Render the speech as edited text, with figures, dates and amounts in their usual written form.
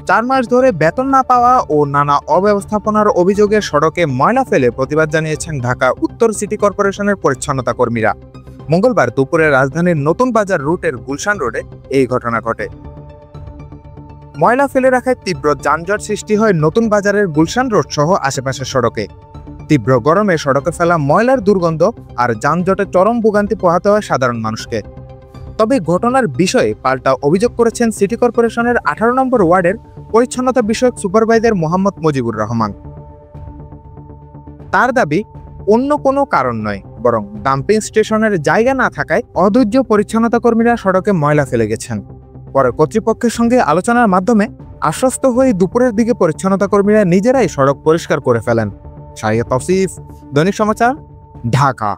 4 মাস ধরে বেতন না পাওয়া ও নানা অব্যবস্থাপনার অভিযোগে সড়কে ময়লা ফেলে প্রতিবাদ জানিয়েছেন ঢাকা উত্তর সিটি কর্পোরেশনের পরিচ্ছন্নতা কর্মীরা। মঙ্গলবার দুপুরে রাজধানীর নতুন বাজার রুটের গুলশান রোডে এই ঘটনা ঘটে। ময়লা ফেলে রাখায় তীব্র যানজট সৃষ্টি হয় নতুন বাজারের গুলশান রোড সহ আশেপাশের সড়কে। তীব্র গরমে সড়কে ফেলা ময়লার দুর্গন্ধ আর যানজটে চরম ভোগান্তি পোহাতে হয় সাধারণ মানুষকে। তবে ঘটনার বিষয়ে পাল্টা অভিযোগ করেছেন সিটি কর্পোরেশনের 18 নম্বর ওয়ার্ডের পরিচ্ছন্নতা বিষয়ক সুপারভাইজার মোহাম্মদ মুজিবুর রহমান। তার দাবি, অন্য কোনো কারণ নয়, বরং ডাম্পিং স্টেশনের জায়গা না থাকায় অধৈর্য পরিচ্ছন্নতা কর্মীরা সড়কে ময়লা ফেলে গেছেন। পরে কর্তৃপক্ষের সঙ্গে আলোচনার মাধ্যমে আশ্বস্ত হয়ে দুপুরের দিকে পরিচ্ছন্নতা কর্মীরা নিজেরাই সড়ক পরিষ্কার করে ফেলেন। শাহিয়া তৌসিফ, দৈনিক সমাচার, ঢাকা।